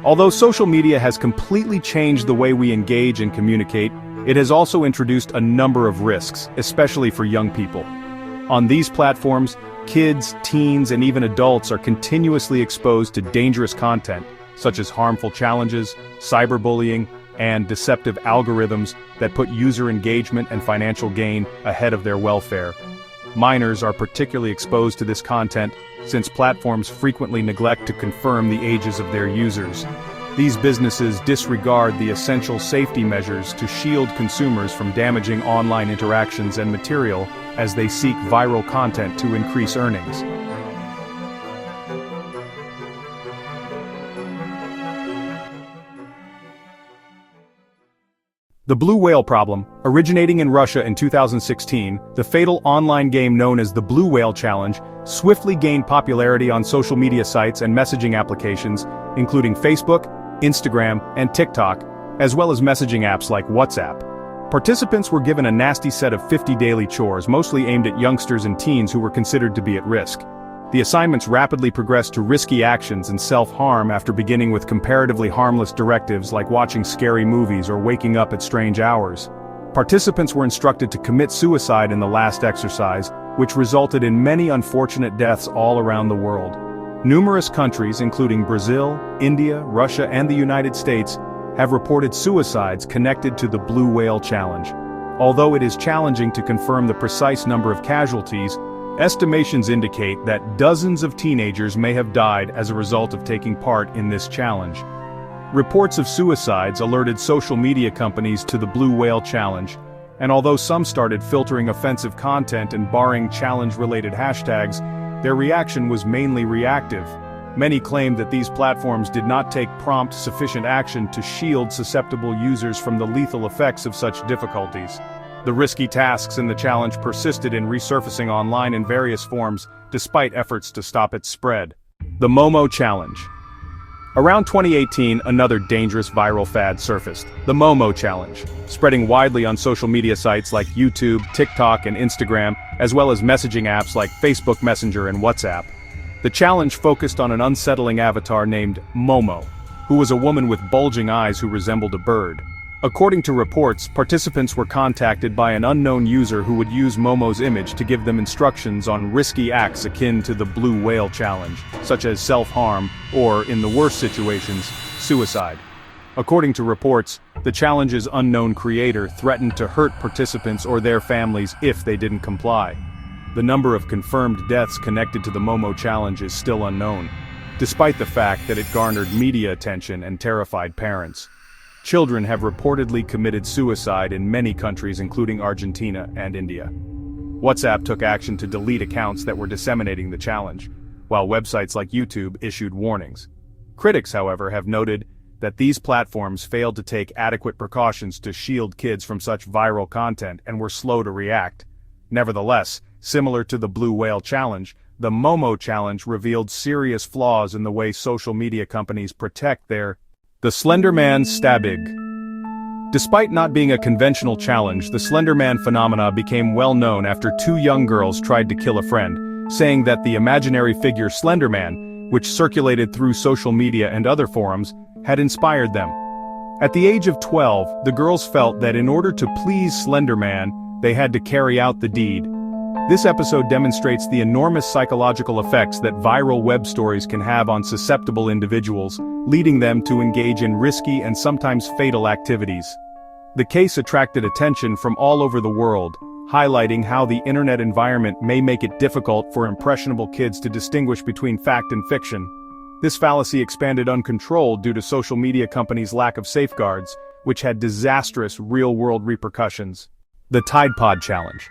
Although social media has completely changed the way we engage and communicate, it has also introduced a number of risks, especially for young people. On these platforms, kids, teens, and even adults are continuously exposed to dangerous content, such as harmful challenges, cyberbullying, and deceptive algorithms that put user engagement and financial gain ahead of their welfare. Minors are particularly exposed to this content, since platforms frequently neglect to confirm the ages of their users. These businesses disregard the essential safety measures to shield consumers from damaging online interactions and material as they seek viral content to increase earnings. The blue whale problem, originating in Russia in 2016, the fatal online game known as the Blue Whale Challenge, swiftly gained popularity on social media sites and messaging applications, including Facebook, Instagram, and TikTok, as well as messaging apps like WhatsApp. Participants were given a nasty set of 50 daily chores, mostly aimed at youngsters and teens who were considered to be at risk. The assignments rapidly progressed to risky actions and self-harm after beginning with comparatively harmless directives like watching scary movies or waking up at strange hours. Participants were instructed to commit suicide in the last exercise, which resulted in many unfortunate deaths all around the world. Numerous countries, including Brazil, India, Russia, and the United States, have reported suicides connected to the Blue Whale Challenge. Although it is challenging to confirm the precise number of casualties, estimations indicate that dozens of teenagers may have died as a result of taking part in this challenge. Reports of suicides alerted social media companies to the Blue Whale Challenge, and although some started filtering offensive content and barring challenge-related hashtags, their reaction was mainly reactive. Many claimed that these platforms did not take prompt, sufficient action to shield susceptible users from the lethal effects of such difficulties. The risky tasks in the challenge persisted in resurfacing online in various forms, despite efforts to stop its spread. The Momo Challenge. Around 2018, another dangerous viral fad surfaced, the Momo Challenge, spreading widely on social media sites like YouTube, TikTok, and Instagram, as well as messaging apps like Facebook Messenger and WhatsApp. The challenge focused on an unsettling avatar named Momo, who was a woman with bulging eyes who resembled a bird. According to reports, participants were contacted by an unknown user who would use Momo's image to give them instructions on risky acts akin to the Blue Whale Challenge, such as self-harm, or, in the worst situations, suicide. According to reports, the challenge's unknown creator threatened to hurt participants or their families if they didn't comply. The number of confirmed deaths connected to the Momo Challenge is still unknown, despite the fact that it garnered media attention and terrified parents. Children have reportedly committed suicide in many countries including Argentina and India. WhatsApp took action to delete accounts that were disseminating the challenge, while websites like YouTube issued warnings. Critics, however, have noted that these platforms failed to take adequate precautions to shield kids from such viral content and were slow to react. Nevertheless, similar to the Blue Whale Challenge, the Momo Challenge revealed serious flaws in the way social media companies protect their The Slender Man Stabig. Despite not being a conventional challenge, the Slender Man phenomena became well known after two young girls tried to kill a friend, saying that the imaginary figure Slender Man, which circulated through social media and other forums, had inspired them. At the age of 12, the girls felt that in order to please Slender Man, they had to carry out the deed. This episode demonstrates the enormous psychological effects that viral web stories can have on susceptible individuals, leading them to engage in risky and sometimes fatal activities. The case attracted attention from all over the world, highlighting how the internet environment may make it difficult for impressionable kids to distinguish between fact and fiction. This fallacy expanded uncontrolled due to social media companies' lack of safeguards, which had disastrous real-world repercussions. The Tide Pod Challenge.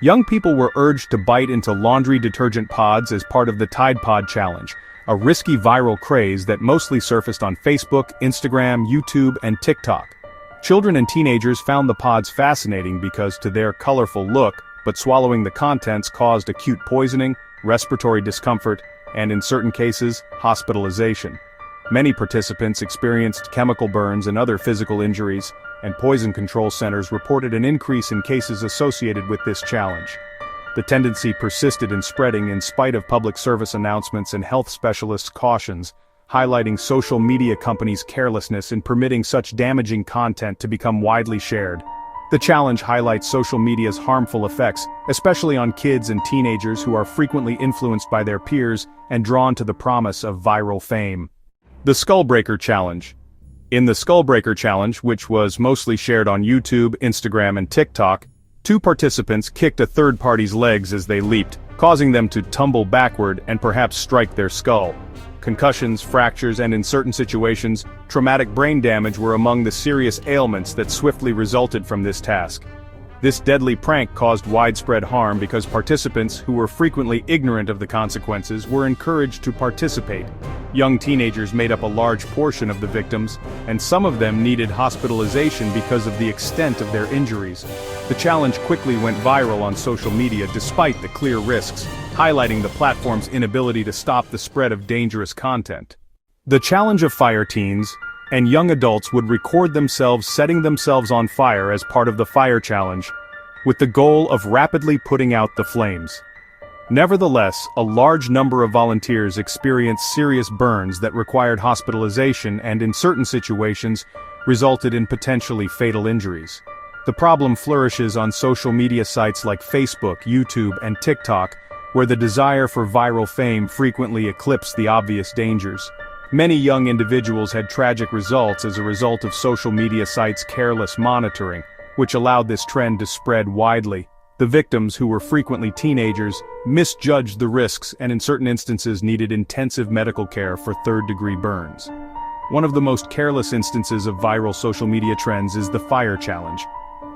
Young people were urged to bite into laundry detergent pods as part of the Tide Pod Challenge, a risky viral craze that mostly surfaced on Facebook, Instagram, YouTube, and TikTok. Children and teenagers found the pods fascinating because to their colorful look, but swallowing the contents caused acute poisoning, respiratory discomfort, and in certain cases, hospitalization. Many participants experienced chemical burns and other physical injuries, and poison control centers reported an increase in cases associated with this challenge. The tendency persisted in spreading in spite of public service announcements and health specialists' cautions, highlighting social media companies' carelessness in permitting such damaging content to become widely shared. The challenge highlights social media's harmful effects, especially on kids and teenagers who are frequently influenced by their peers and drawn to the promise of viral fame. The Skullbreaker Challenge. In the Skullbreaker Challenge, which was mostly shared on YouTube, Instagram, and TikTok, two participants kicked a third party's legs as they leaped, causing them to tumble backward and perhaps strike their skull. Concussions, fractures, and in certain situations, traumatic brain damage were among the serious ailments that swiftly resulted from this task. This deadly prank caused widespread harm because participants who were frequently ignorant of the consequences were encouraged to participate. Young teenagers made up a large portion of the victims, and some of them needed hospitalization because of the extent of their injuries. The challenge quickly went viral on social media despite the clear risks, highlighting the platform's inability to stop the spread of dangerous content. The challenge of fire teens and young adults would record themselves setting themselves on fire as part of the fire challenge, with the goal of rapidly putting out the flames. Nevertheless, a large number of volunteers experienced serious burns that required hospitalization and in certain situations, resulted in potentially fatal injuries. The problem flourishes on social media sites like Facebook, YouTube, and TikTok, where the desire for viral fame frequently eclipses the obvious dangers. Many young individuals had tragic results as a result of social media sites' careless monitoring, which allowed this trend to spread widely. The victims, who were frequently teenagers, misjudged the risks and in certain instances needed intensive medical care for third-degree burns. One of the most careless instances of viral social media trends is the fire challenge,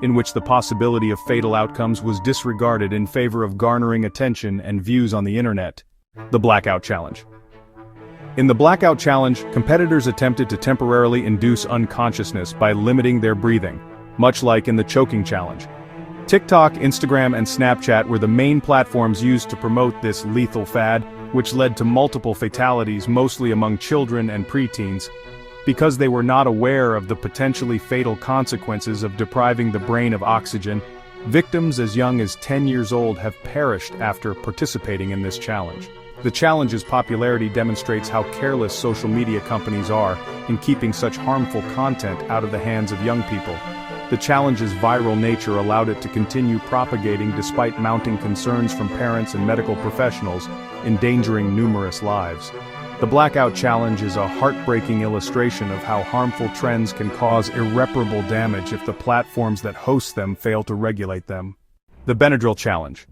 in which the possibility of fatal outcomes was disregarded in favor of garnering attention and views on the internet. The Blackout Challenge. In the Blackout Challenge, competitors attempted to temporarily induce unconsciousness by limiting their breathing, much like in the Choking Challenge. TikTok, Instagram, and Snapchat were the main platforms used to promote this lethal fad, which led to multiple fatalities mostly among children and preteens, because they were not aware of the potentially fatal consequences of depriving the brain of oxygen. Victims as young as 10 years old have perished after participating in this challenge. The challenge's popularity demonstrates how careless social media companies are in keeping such harmful content out of the hands of young people. The challenge's viral nature allowed it to continue propagating despite mounting concerns from parents and medical professionals, endangering numerous lives. The Blackout Challenge is a heartbreaking illustration of how harmful trends can cause irreparable damage if the platforms that host them fail to regulate them. The Benadryl Challenge.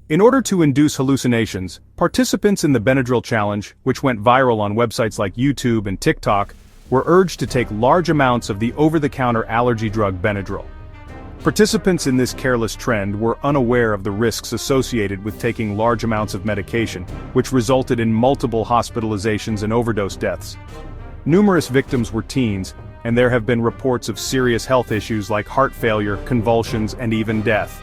In order to induce hallucinations, participants in the Benadryl Challenge, which went viral on websites like YouTube and TikTok, were urged to take large amounts of the over-the-counter allergy drug Benadryl. Participants in this careless trend were unaware of the risks associated with taking large amounts of medication, which resulted in multiple hospitalizations and overdose deaths. Numerous victims were teens, and there have been reports of serious health issues like heart failure, convulsions, and even death.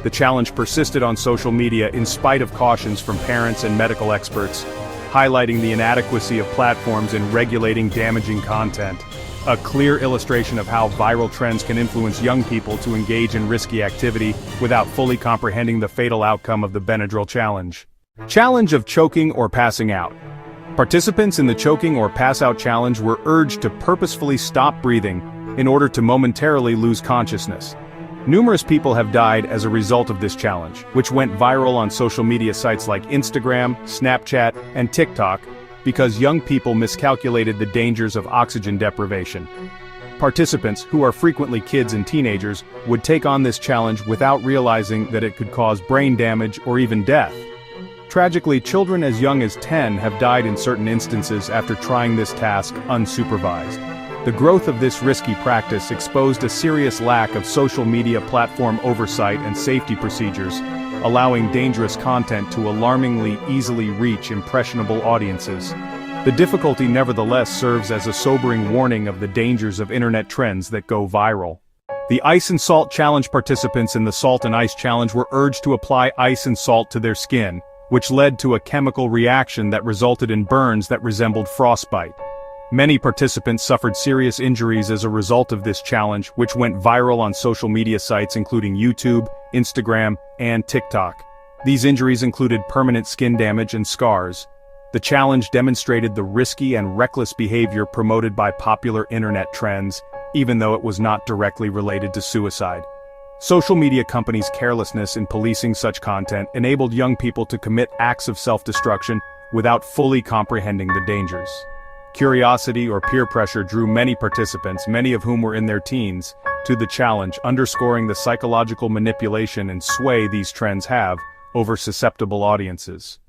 The challenge persisted on social media in spite of cautions from parents and medical experts, highlighting the inadequacy of platforms in regulating damaging content. A clear illustration of how viral trends can influence young people to engage in risky activity without fully comprehending the fatal outcome of the Benadryl Challenge. Challenge of choking or passing out. Participants in the Choking or Pass Out Challenge were urged to purposefully stop breathing in order to momentarily lose consciousness. Numerous people have died as a result of this challenge, which went viral on social media sites like Instagram, Snapchat, and TikTok, because young people miscalculated the dangers of oxygen deprivation. Participants, who are frequently kids and teenagers, would take on this challenge without realizing that it could cause brain damage or even death. Tragically, children as young as 10 have died in certain instances after trying this task unsupervised. The growth of this risky practice exposed a serious lack of social media platform oversight and safety procedures, allowing dangerous content to alarmingly easily reach impressionable audiences. The difficulty nevertheless serves as a sobering warning of the dangers of internet trends that go viral. The Ice and Salt Challenge participants in the Salt and Ice Challenge were urged to apply ice and salt to their skin, which led to a chemical reaction that resulted in burns that resembled frostbite. Many participants suffered serious injuries as a result of this challenge, which went viral on social media sites including YouTube, Instagram, and TikTok. These injuries included permanent skin damage and scars. The challenge demonstrated the risky and reckless behavior promoted by popular internet trends, even though it was not directly related to suicide. Social media companies' carelessness in policing such content enabled young people to commit acts of self-destruction without fully comprehending the dangers. Curiosity or peer pressure drew many participants, many of whom were in their teens, to the challenge, underscoring the psychological manipulation and sway these trends have over susceptible audiences.